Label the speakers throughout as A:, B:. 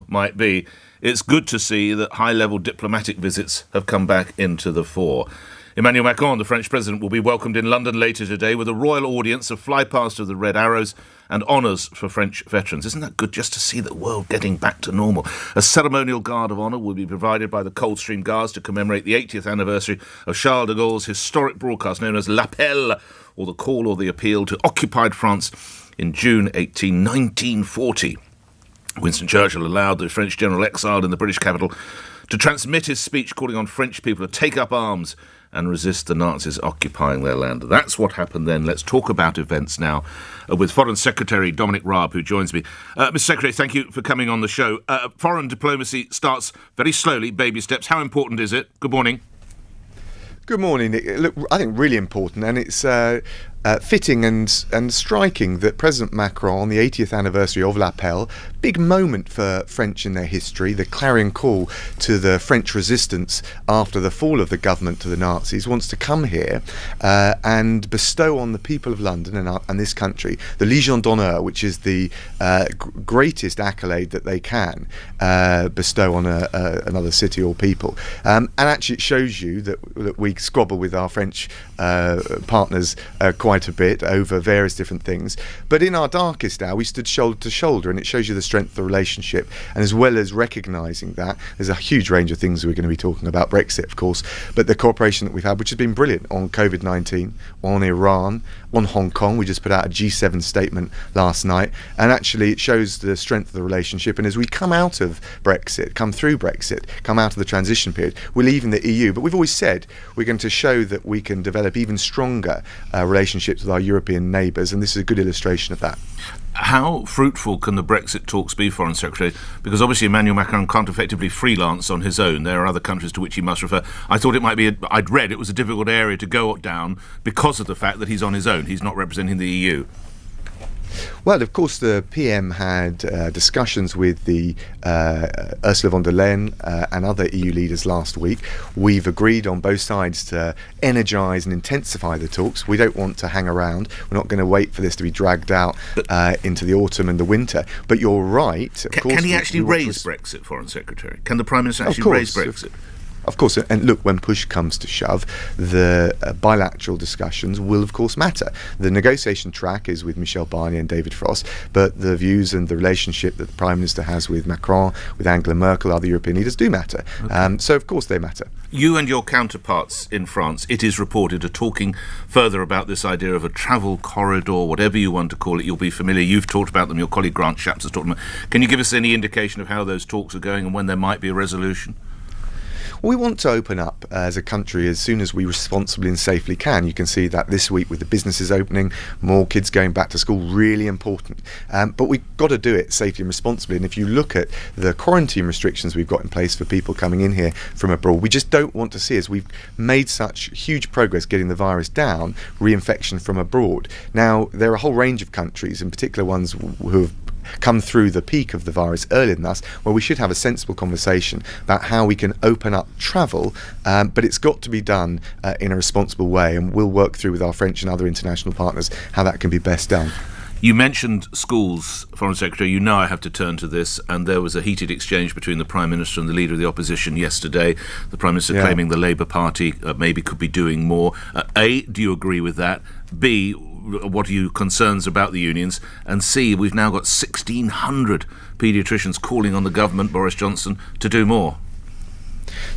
A: might be, it's good to see that high-level diplomatic visits have come back into the fore. Emmanuel Macron, the French president, will be welcomed in London later today with a royal audience, a flypast of the Red Arrows and honours for French veterans. Isn't that good just to see the world getting back to normal? A ceremonial guard of honour will be provided by the Coldstream Guards to commemorate the 80th anniversary of Charles de Gaulle's historic broadcast known as L'Appel, or the call or the appeal, to occupied France in June 1940. Winston Churchill allowed the French general exiled in the British capital to transmit his speech calling on French people to take up arms and resist the Nazis occupying their land. That's what happened then. Let's talk about events now with Foreign Secretary Dominic Raab, who joins me. Mr. Secretary, thank you for coming on the show. Foreign diplomacy starts very slowly, baby steps. How important is it? Good morning.
B: Good morning, Nick. Look, I think really important, and it's fitting and striking that President Macron, on the 80th anniversary of L'Appel, big moment for French in their history, the clarion call to the French resistance after the fall of the government to the Nazis, wants to come here and bestow on the people of London and this country the Légion d'honneur, which is the greatest accolade that they can bestow on another city or people. And actually it shows you that we squabble with our French partners quite a bit over various different things, but in our darkest hour we stood shoulder to shoulder, and it shows you the strength of the relationship. And as well as recognising that, there's a huge range of things we're going to be talking about, Brexit of course, but the cooperation that we've had, which has been brilliant, on COVID-19, on Iran, on Hong Kong. We just put out a G7 statement last night, and actually it shows the strength of the relationship. And as we come out of Brexit, come through Brexit, come out of the transition period, we're leaving the EU, but we've always said we're going to show that we can develop even stronger relationships with our European neighbours, and this is a good illustration of that.
A: How fruitful can the Brexit talks be, Foreign Secretary? Because obviously Emmanuel Macron can't effectively freelance on his own. There are other countries to which he must refer. I thought it might be, I'd read it was a difficult area to go down because of the fact that he's on his own. He's not representing the EU.
B: Well, of course, the PM had discussions with the Ursula von der Leyen and other EU leaders last week. We've agreed on both sides to energise and intensify the talks. We don't want to hang around. We're not going to wait for this to be dragged out into the autumn and the winter. But you're right.
A: Can he actually raise Brexit, Foreign Secretary? Can the Prime Minister actually raise Brexit?
B: Of course, and look, when push comes to shove, the bilateral discussions will, of course, matter. The negotiation track is with Michel Barnier and David Frost, but the views and the relationship that the Prime Minister has with Macron, with Angela Merkel, other European leaders do matter. Okay. So, of course, they matter.
A: You and your counterparts in France, it is reported, are talking further about this idea of a travel corridor, whatever you want to call it. You'll be familiar. You've talked about them. Your colleague Grant Shapps has talked about them. Can you give us any indication of how those talks are going and when there might be a resolution?
B: We want to open up as a country as soon as we responsibly and safely can. You can see that this week with the businesses opening, more kids going back to school, really important. But we've got to do it safely and responsibly. And if you look at the quarantine restrictions we've got in place for people coming in here from abroad, we just don't want to see, as we've made such huge progress getting the virus down, reinfection from abroad. Now, there are a whole range of countries, in particular ones who have come through the peak of the virus earlier than us, where we should have a sensible conversation about how we can open up travel, but it's got to be done in a responsible way, and we'll work through with our French and other international partners how that can be best done.
A: You mentioned schools, Foreign Secretary. You know I have to turn to this, and there was a heated exchange between the Prime Minister and the Leader of the Opposition yesterday. The Prime Minister claiming the Labour Party maybe could be doing more. A, do you agree with that? B, what are your concerns about the unions? And C, we've now got 1,600 paediatricians calling on the government, Boris Johnson, to do more.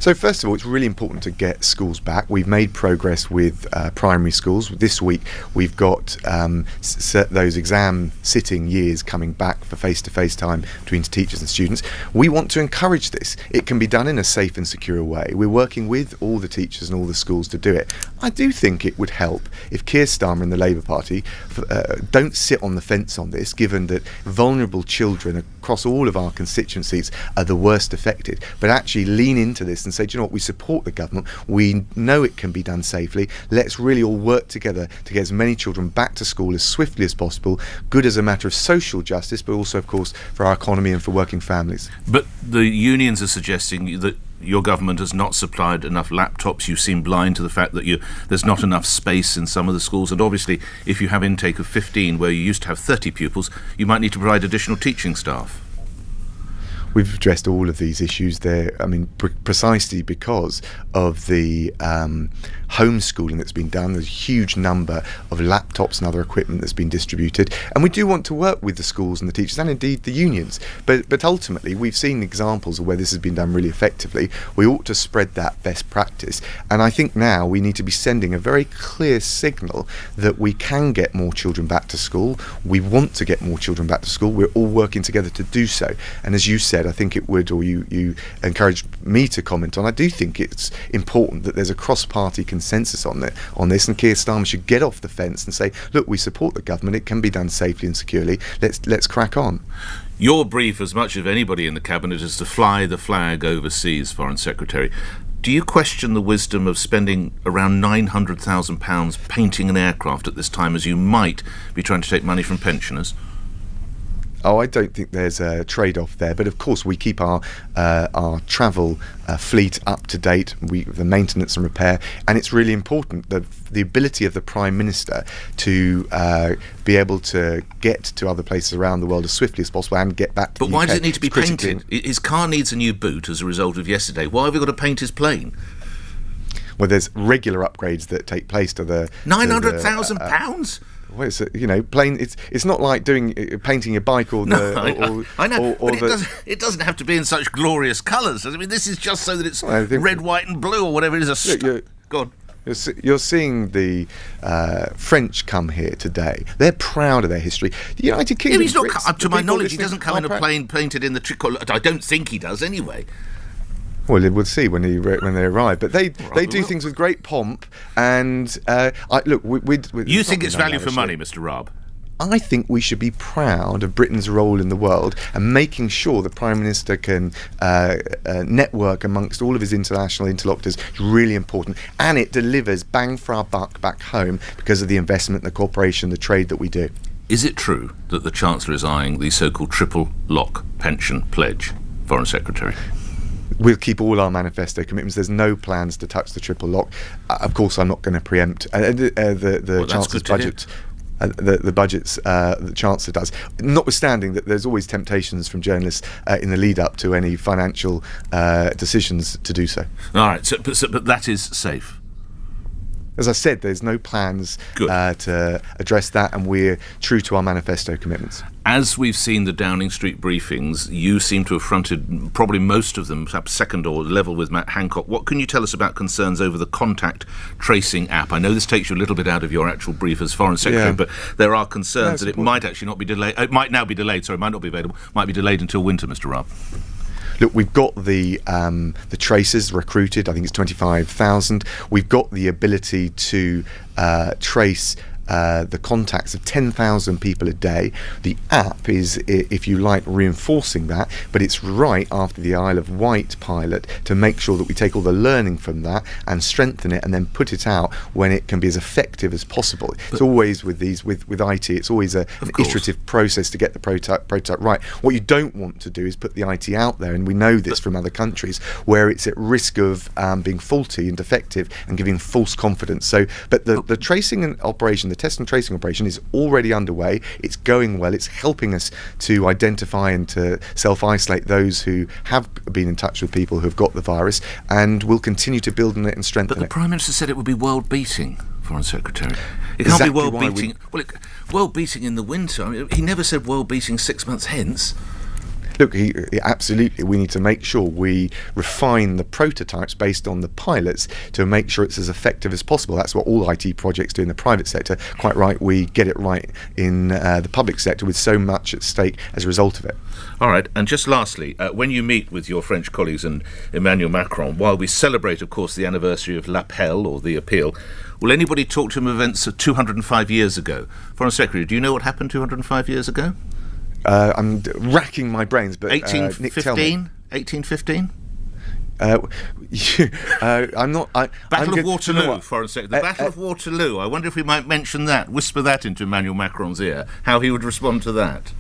B: So first of all, it's really important to get schools back. We've made progress with primary schools. This week we've got those exam sitting years coming back for face-to-face time between teachers and students. We want to encourage this. It can be done in a safe and secure way. We're working with all the teachers and all the schools to do it. I do think it would help if Keir Starmer and the Labour Party don't sit on the fence on this, given that vulnerable children across all of our constituencies are the worst affected, but actually lean into this and say, do you know what, we support the government, we know it can be done safely, let's really all work together to get as many children back to school as swiftly as possible, good as a matter of social justice, but also, of course, for our economy and for working families.
A: But the unions are suggesting that your government has not supplied enough laptops. You seem blind to the fact that there's not enough space in some of the schools, and obviously if you have intake of 15 where you used to have 30 pupils, you might need to provide additional teaching staff.
B: We've addressed all of these issues there. I mean, precisely because of the homeschooling that's been done. There's a huge number of laptops and other equipment that's been distributed, and we do want to work with the schools and the teachers and indeed the unions. But ultimately, we've seen examples of where this has been done really effectively. We ought to spread that best practice, and I think now we need to be sending a very clear signal that we can get more children back to school. We want to get more children back to school. We're all working together to do so. And as you said, I think it would, or you encouraged me to comment on, I do think it's important that there's a cross-party consensus on this, and Keir Starmer should get off the fence and say, look, we support the government, it can be done safely and securely, let's crack on.
A: Your brief, as much of anybody in the Cabinet, is to fly the flag overseas, Foreign Secretary. Do you question the wisdom of spending around £900,000 painting an aircraft at this time, as you might be trying to take money from pensioners?
B: Oh, I don't think there's a trade-off there, but of course we keep our travel fleet up to date. The maintenance and repair, and it's really important the ability of the Prime Minister to be able to get to other places around the world as swiftly as possible and get back to the UK.
A: But why does it need to be painted? His car needs a new boot as a result of yesterday. Why have we got to paint his plane?
B: Well, there's regular upgrades that take place to the
A: £900,000.
B: Well, it's plane. It's not like painting your bike or
A: I know, but it doesn't have to be in such glorious colours. I mean, this is just so that it's red, white, and blue, or whatever it is. Go on.
B: You're seeing the French come here today. They're proud of their history. The United Kingdom.
A: He's not. Up to my knowledge, he doesn't come in a plane painted in the tricolour. I don't think he does, anyway.
B: Well, we'll see when they arrive. But they do things with great pomp. And look,
A: you think it's value for money, Mr. Raab?
B: I think we should be proud of Britain's role in the world, and making sure the Prime Minister can network amongst all of his international interlocutors is really important. And it delivers bang for our buck back home because of the investment, the cooperation, the trade that we do.
A: Is it true that the Chancellor is eyeing the so-called triple lock pension pledge, Foreign Secretary?
B: We'll keep all our manifesto commitments. There's no plans to touch the triple lock. Of course, I'm not going to preempt the Chancellor's budget. The budgets the Chancellor does, notwithstanding that there's always temptations from journalists in the lead up to any financial decisions to do so.
A: All right, but that is safe.
B: As I said, there's no plans to address that, and we're true to our manifesto commitments.
A: As we've seen the Downing Street briefings, you seem to have fronted probably most of them, perhaps second or level with Matt Hancock. What can you tell us about concerns over the contact tracing app? I know this takes you a little bit out of your actual brief as Foreign Secretary, but there are concerns that it might actually not be delayed. It might now be delayed, might not be available. Might be delayed until winter, Mr. Raab.
B: Look, we've got the tracers recruited. I think it's 25,000. We've got the ability to trace the contacts of 10,000 people a day. The app is, if you like, reinforcing that, but it's right after the Isle of Wight pilot to make sure that we take all the learning from that and strengthen it and then put it out when it can be as effective as possible. It's always with IT, it's always an iterative process to get the prototype right. What you don't want to do is put the IT out there, and we know this from other countries, where it's at risk of being faulty and defective and giving false confidence. But the tracing and operation, the test and tracing operation, is already underway. It's going well. It's helping us to identify and to self-isolate those who have been in touch with people who have got the virus, and we'll continue to build on it and strengthen it.
A: But the Prime Minister said it would be world-beating, Foreign Secretary. It can't be world-beating. World-beating in the winter. I mean, he never said world-beating 6 months hence.
B: Look, absolutely, we need to make sure we refine the prototypes based on the pilots to make sure it's as effective as possible. That's what all IT projects do in the private sector. Quite right, we get it right in the public sector with so much at stake as a result of it.
A: All right, and just lastly, when you meet with your French colleagues and Emmanuel Macron, while we celebrate, of course, the anniversary of l'Appel, or the appeal, will anybody talk to him events of 205 years ago? Foreign Secretary, do you know what happened 205 years ago?
B: I'm racking my brains, but
A: 1815? 1815?
B: I'm not.
A: Battle of Waterloo, Foreign Secretary. The Battle of Waterloo. I wonder if we might mention that, whisper that into Emmanuel Macron's ear, how he would respond to that.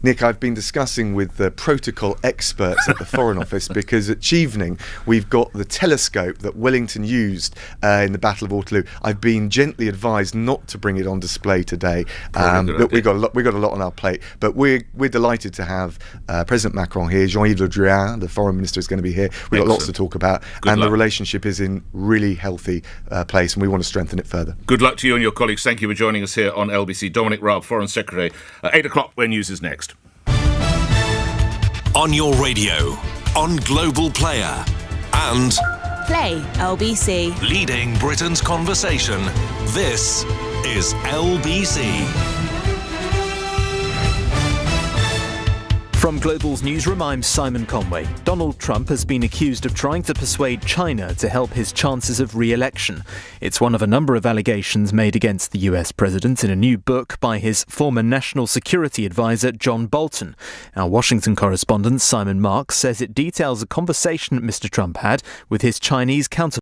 B: Nick, I've been discussing with the protocol experts at the Foreign Office because at Chevening we've got the telescope that Wellington used in the Battle of Waterloo. I've been gently advised not to bring it on display today. But we've got a lot on our plate. But we're delighted to have President Macron here. Jean-Yves Le Drian, the Foreign Minister, is going to be here. We've got lots to talk about, and the relationship is in really healthy place, and we want to strengthen it further.
A: Good luck to you and your colleagues. Thank you for joining us here on LBC. Dominic Raab, Foreign Secretary. 8 o'clock, where news is next.
C: On your radio, on Global Player, and
D: Play LBC.
C: leading Britain's conversation. This is LBC.
E: From Global's newsroom, I'm Simon Conway. Donald Trump has been accused of trying to persuade China to help his chances of re-election. It's one of a number of allegations made against the US president in a new book by his former national security advisor, John Bolton. Our Washington correspondent, Simon Marks, says it details a conversation Mr. Trump had with his Chinese counterpart.